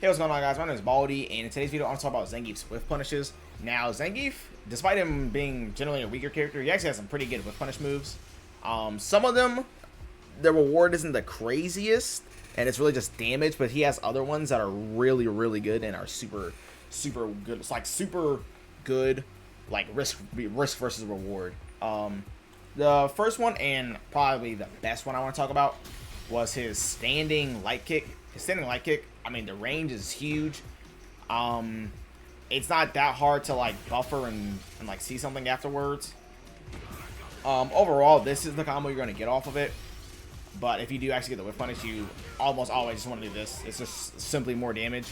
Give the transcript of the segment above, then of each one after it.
Hey, what's going on, guys? My name is Baldy, and in today's video, I'm going to talk about Zangief's whiff punishes. Now, Zangief, despite him being generally a weaker character, he actually has some pretty good whiff punish moves. Some of them, the reward isn't the craziest, and it's really just damage, but he has other ones that are really, really good and are super good. It's like super good, like risk versus reward. The first one, and probably the best one I want to talk about, was his standing light kick. His standing light kick, I mean, the range is huge. It's not that hard to like buffer and like see something afterwards. Overall, this is the combo you're going to get off of it. But if you do actually get the whiff punish, you almost always just want to do this. It's just simply more damage.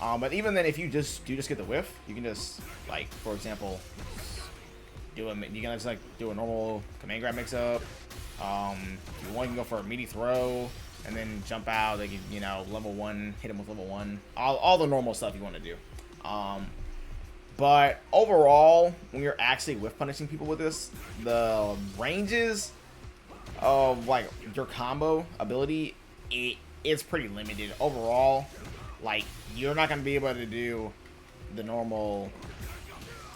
But even then, if you just get the whiff, you can just, like, for example, you can just like do a normal command grab mix up. If you want, you can go for a meaty throw and then jump out. Like, you know, level 1, hit him with level 1, all the normal stuff you want to do. But overall, when you're actually whiff punishing people with this, the ranges of like your combo ability, it's pretty limited overall. Like, you're not gonna be able to do the normal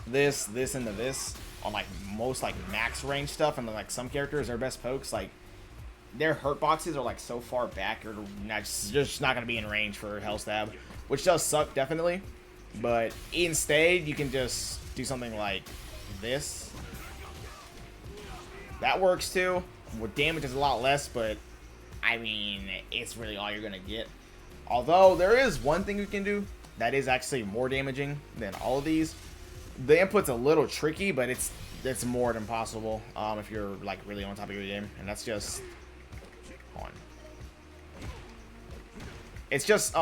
this into this on like most like max range stuff, and then like some characters, their best pokes, like their hurt boxes are like so far back, you're just not gonna be in range for Hell Stab, which does suck definitely. But instead, you can just do something like this. That works too. With damage is a lot less, but I mean, it's really all you're gonna get. Although there is one thing you can do that is actually more damaging than all of these. The input's a little tricky, but it's more than possible if you're like really on top of your game, and that's just it's just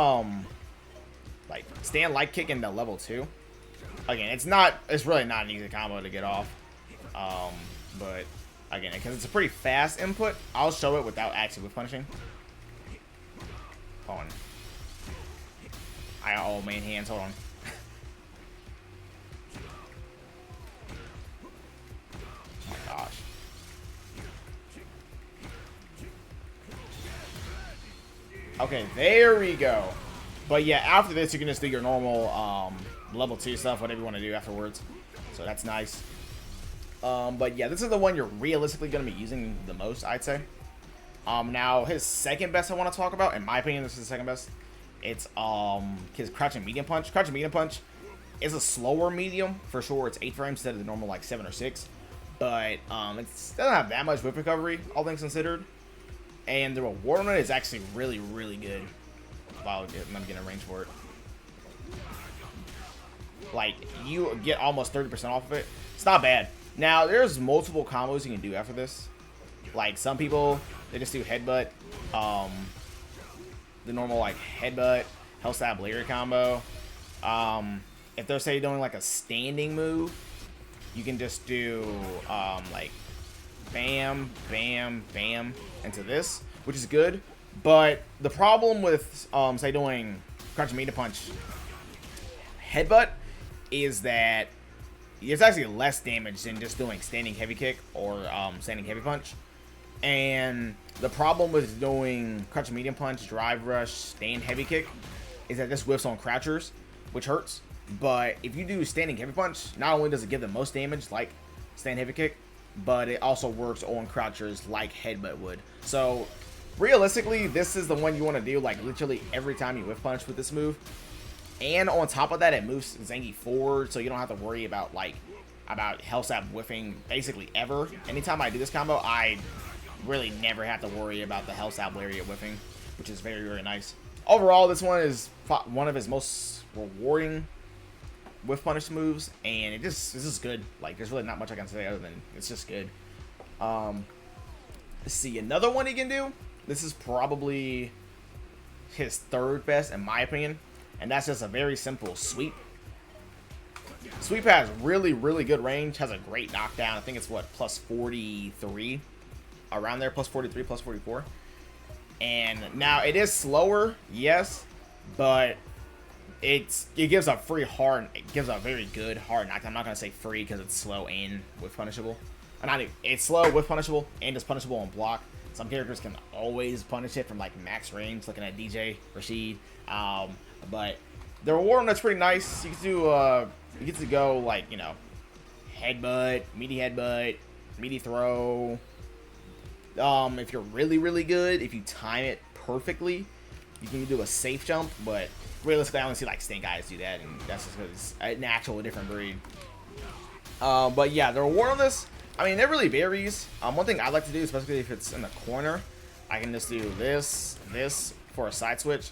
like stand light kick into level 2. Again, it's really not an easy combo to get off. But again, because it's a pretty fast input, I'll show it without actually whiff punishing. Hold on. I got all main hands. Hold on. Oh my gosh. Okay, there we go. But yeah, after this, you can just do your normal level 2 stuff, whatever you want to do afterwards. So that's nice. But yeah, this is the one you're realistically going to be using the most, I'd say. Now, his second best I want to talk about, in my opinion, this is the second best. It's his crouching medium punch. Crouching medium punch is a slower medium for sure. It's 8 frames instead of the normal like 7 or 6. But it doesn't have that much whip recovery, all things considered. And the reward on it is actually really, really good. Wow, I'm getting a range for it. Like, you get almost 30% off of it. It's not bad. Now, there's multiple combos you can do after this. Like, some people, they just do headbutt. The normal, like, headbutt, Hell Stab Lariat combo. If they're, say, doing, like, a standing move, you can just do, like, bam, bam, bam into this, which is good. But the problem with, say, doing crouching medium punch headbutt is that it's actually less damage than just doing standing heavy kick or standing heavy punch. And the problem with doing crouching medium punch, drive rush, stand heavy kick is that this whiffs on crouchers, which hurts. But if you do standing heavy punch, not only does it give the most damage like stand heavy kick, but it also works on crouchers like headbutt would. So realistically, this is the one you want to do like literally every time you whiff punch with this move. And on top of that, it moves Zangief forward, so you don't have to worry about Hell Stab whiffing basically ever. Anytime I do this combo, I really never have to worry about the Hell Stab Lariat whiffing, which is very, very nice. Overall, this one is one of his most rewarding whiff punish moves, and this is good. Like, there's really not much I can say other than it's just good. Let's see, another one he can do. This is probably his third best in my opinion, and that's just a very simple sweep. Sweep has really, really good range, has a great knockdown. I think it's what, plus 43 around there, plus 43, plus 44. And now it is slower, yes, but it gives a very good hard knockdown. I'm not gonna say free because it's slow and whiff punishable. It's slow, whiff punishable, and it's punishable on block. Some characters can always punish it from like max range, looking at DJ, Rashid. But the reward on that's pretty nice. You can do you get to go like, you know, headbutt, meaty throw. If you're really good, if you time it perfectly, you can do a safe jump. But realistically, I only see like Stink guys do that, and that's just because it's a natural different breed. But yeah, the reward on this, I mean, it really varies. One thing I like to do, especially if it's in the corner, I can just do this for a side switch.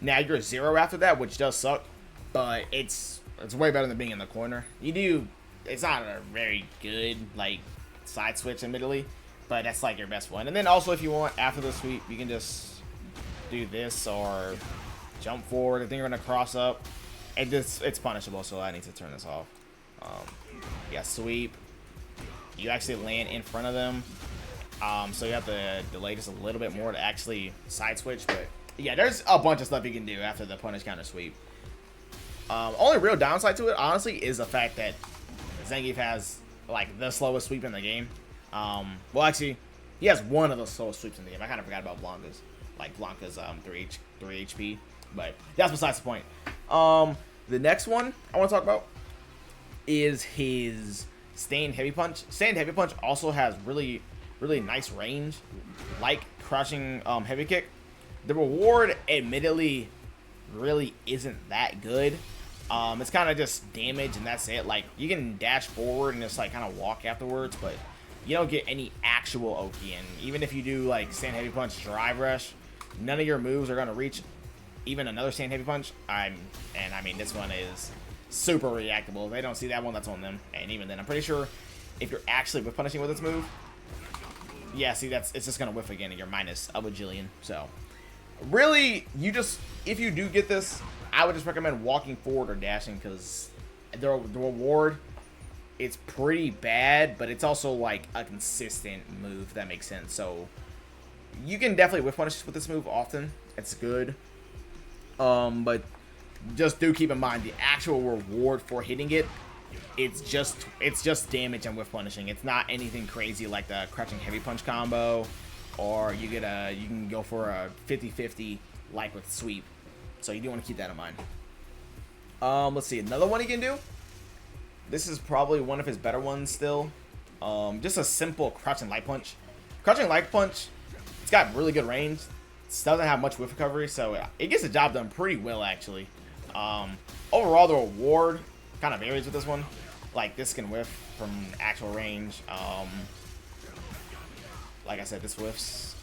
Now you're 0 after that, which does suck, but it's way better than being in the corner. It's not a very good like side switch, admittedly, but that's like your best one. And then also, if you want after the sweep, you can just do this or jump forward. If you're gonna cross up, and it's punishable, so I need to turn this off. Yeah, sweep. You actually land in front of them, so you have to delay just a little bit more to actually side switch. But yeah, there's a bunch of stuff you can do after the punish counter sweep. Only real downside to it, honestly, is the fact that Zangief has like the slowest sweep in the game. Well, actually, he has one of the slowest sweeps in the game. I kind of forgot about Blanca's. Like Blanca's 3 HP, but that's besides the point. The next one I want to talk about is his Stained Heavy Punch. Stained Heavy Punch also has really nice range, like crushing Heavy Kick. The reward, admittedly, really isn't that good. It's kind of just damage and that's it. Like, you can dash forward and just like kind of walk afterwards, but you don't get any actual Oki. And even if you do like Stand Heavy Punch, Drive Rush, none of your moves are gonna reach even another Stand Heavy Punch. I mean, this one is super reactable. If they don't see that one, that's on them. And even then, I'm pretty sure if you're actually whiff punishing with this move, yeah, see, it's just gonna whiff again, and you're minus a bajillion. So really, if you do get this, I would just recommend walking forward or dashing, because the reward, it's pretty bad, but it's also like a consistent move, if that makes sense. So you can definitely whiff punish with this move often. It's good. But just do keep in mind the actual reward for hitting it. It's just damage and whiff punishing. It's not anything crazy like the crouching heavy punch combo, or you can go for a 50-50 like with sweep. So you do want to keep that in mind. Let's see, another one he can do. This is probably one of his better ones still. Just a simple crouching light punch. Crouching light punch, it's got really good range. It doesn't have much whiff recovery, so it gets the job done pretty well, actually. Overall, the reward kind of varies with this one. Like, this can whiff from actual range. Like I said, this whiffs.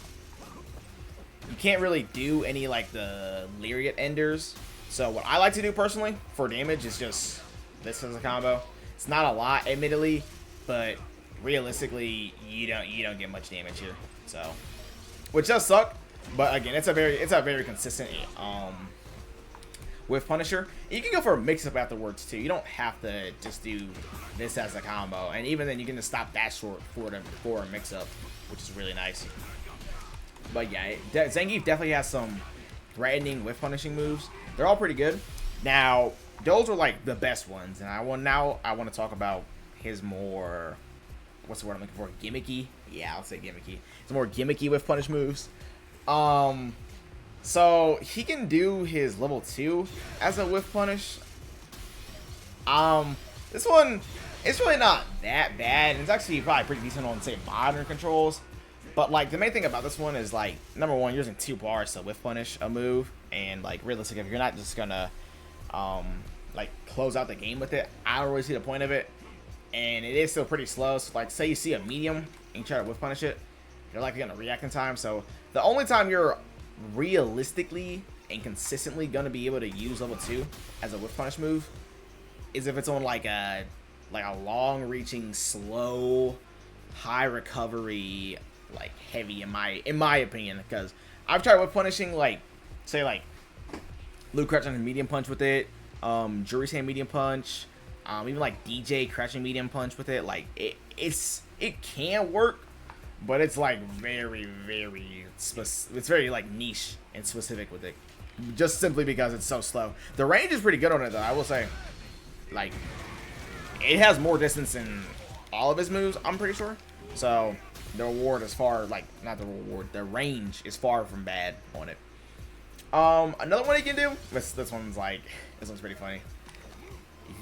You can't really do any, like, the Lariat enders. So what I like to do personally for damage is just this as a combo. It's not a lot, admittedly, but realistically, you don't get much damage here. So, which does suck, but again, it's a very consistent whiff punisher. You can go for a mix-up afterwards too. You don't have to just do this as a combo, and even then, you can just stop that short for a mix-up, which is really nice. But yeah, Zangief definitely has some threatening whiff punishing moves. They're all pretty good. Now, those are like the best ones, and I want to talk about his more, what's the word I'm looking for? Gimmicky. Yeah, I'll say gimmicky. It's more gimmicky whiff punish moves. So he can do his level 2 as a whiff punish. This one, it's really not that bad. It's actually probably pretty decent on, say, modern controls. But like, the main thing about this one is like, number one, you're using 2 bars to whiff punish a move, and like realistically, if you're not just gonna like close out the game with it, I don't really see the point of it. And it is still pretty slow. So like, say you see a medium and you try to whiff punish it, you're likely gonna react in time. So the only time you're realistically and consistently gonna be able to use level 2 as a whiff punish move is if it's on like a long reaching, slow, high recovery, like heavy, in my opinion, because I've tried whiff punishing, like, say, like Luke crouching medium punch with it, Jury's hand medium punch, even like DJ crouching medium punch with it. Like, it can work, but it's like very it's very like niche and specific with it, just simply because it's so slow. The range is pretty good on it though, I will say. Like, it has more distance than all of his moves, I'm pretty sure. So the reward is far, like, not the reward, the range is far from bad on it. Another one you can do. This one's like, this one's pretty funny.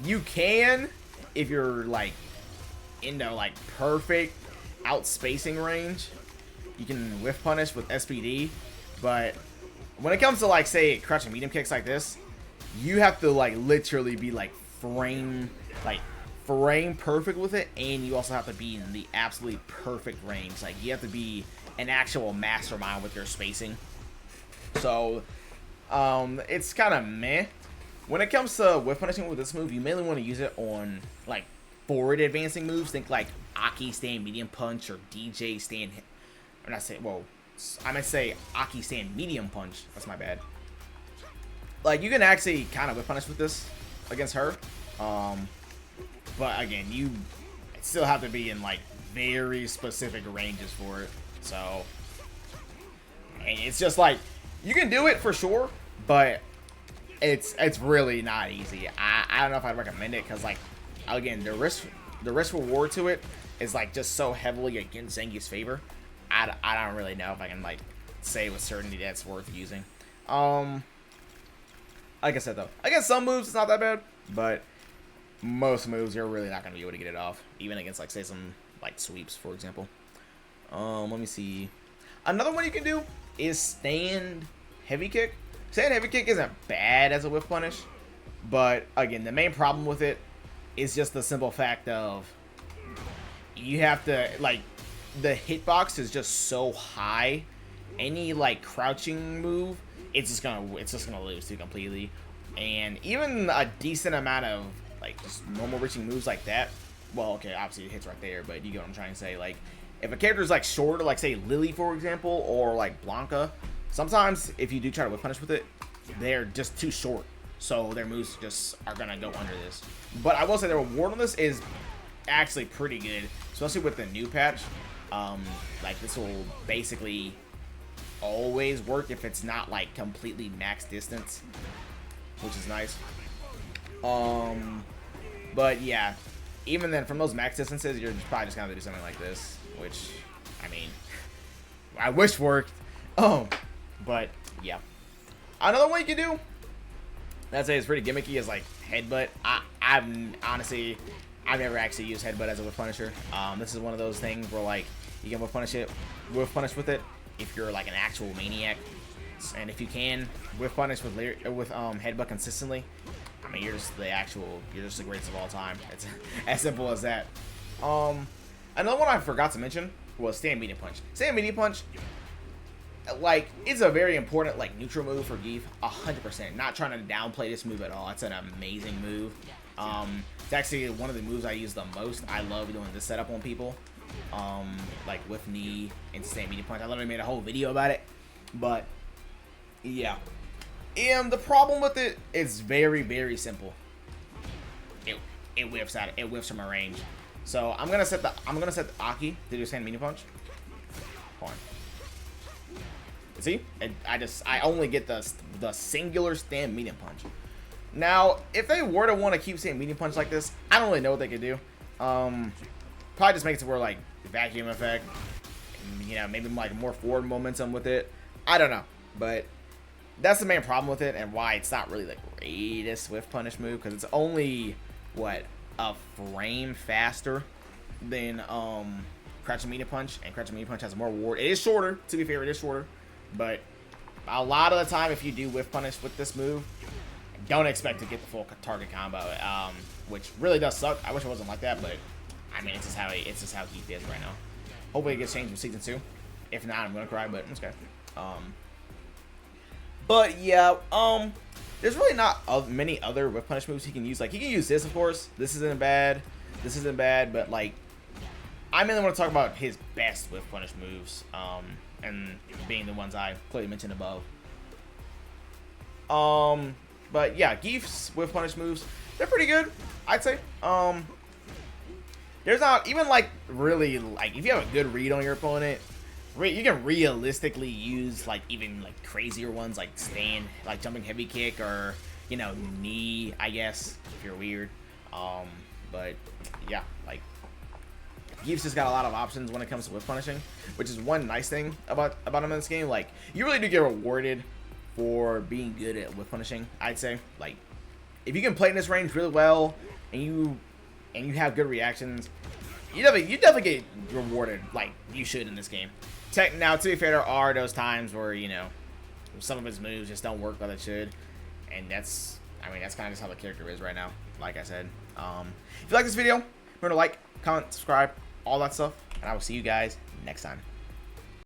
You can, if you're like into like perfect outspacing range, you can whiff punish with SPD. But when it comes to like say crouching medium kicks like this, you have to like literally be like frame perfect with it, and you also have to be in the absolutely perfect range. Like you have to be an actual mastermind with your spacing. So it's kind of meh. When it comes to whiff punishing with this move, you mainly want to use it on like forward advancing moves. Think like Aki stand medium punch or DJ stand. Or not say, well, I meant to say Aki stand medium punch. That's my bad. Like you can actually kind of whiff punish with this against her. But again, you still have to be in like very specific ranges for it. So, and it's just like you can do it for sure, but it's really not easy. I don't know if I'd recommend it because like again the risk reward to it is like just so heavily against Zangief's favor. I don't really know if I can like say with certainty that's worth using. Like I said though, against some moves it's not that bad, but most moves you're really not gonna be able to get it off, even against like say some like sweeps for example. Let me see. Another one you can do is stand heavy kick. Stand heavy kick isn't bad as a whiff punish, but again the main problem with it is just the simple fact of you have to like the hitbox is just so high. Any like crouching move, it's just gonna lose to completely. And even a decent amount of like just normal reaching moves like that, well, okay, obviously it hits right there, but you get what I'm trying to say. Like if a character's like shorter, like say Lily for example, or like Blanca, sometimes if you do try to whiff punish with it, they're just too short, so their moves just are gonna go under this. But I will say the reward on this is actually pretty good, especially with the new patch. Like this will basically always work if it's not like completely max distance, which is nice. But yeah, even then from those max distances, you're probably just gonna do something like this, which I mean, I wish worked. But yeah, another one you can do that is pretty gimmicky is like headbutt. I've honestly never actually used headbutt as a whiff punisher. This is one of those things where like you can whiff punish with it if you're like an actual maniac, and if you can whiff punish with headbutt consistently, I mean you're just the greatest of all time. It's as simple as that. Another one I forgot to mention was stand medium punch. Stand medium punch, like it's a very important like neutral move for Gief, 100%. Not trying to downplay this move at all. It's an amazing move. It's actually one of the moves I use the most. I love doing this setup on people. Like with knee and stand medium punch. I literally made a whole video about it. But yeah. And the problem with it is very, very simple. It whiffs out. It whiffs from a range. So I'm gonna set the Aki to do stand medium punch. Hold on. See? I only get the singular stand medium punch. Now, if they were to want to keep saying medium punch like this, I don't really know what they could do. Probably just makes it where like vacuum effect, you know, maybe like more forward momentum with it. I don't know, but that's the main problem with it and why it's not really the greatest whiff punish move, because it's only what a frame faster than crouching medium punch, and crouching medium punch has more ward. It is shorter, to be fair, it is shorter, but a lot of the time if you do whiff punish with this move, don't expect to get the full target combo, which really does suck. I wish it wasn't like that, but I mean it's just how Gief is right now. Hopefully it gets changed in season 2. If not, I'm gonna cry, but it's okay. But yeah, there's really not many other whiff punish moves he can use. Like he can use this, of course. This isn't bad. But like, I mainly want to talk about his best whiff punish moves, and being the ones I clearly mentioned above. But yeah, Gief's whiff punish moves, they're pretty good, I'd say. There's not even like really like if you have a good read on your opponent, you can realistically use like even like crazier ones like stand, like jumping heavy kick, or you know knee, I guess if you're weird. But yeah, like Gief's just got a lot of options when it comes to whiff punishing, which is one nice thing about him in this game. Like you really do get rewarded for being good at whiff punishing. I'd say, like, if you can play in this range really well and you have good reactions, you definitely get rewarded like you should in this game. Now, to be fair, there are those times where, you know, some of his moves just don't work like they should, and that's kind of just how the character is right now. Like I said, if you like this video, remember to like, comment, subscribe, all that stuff, and I will see you guys next time.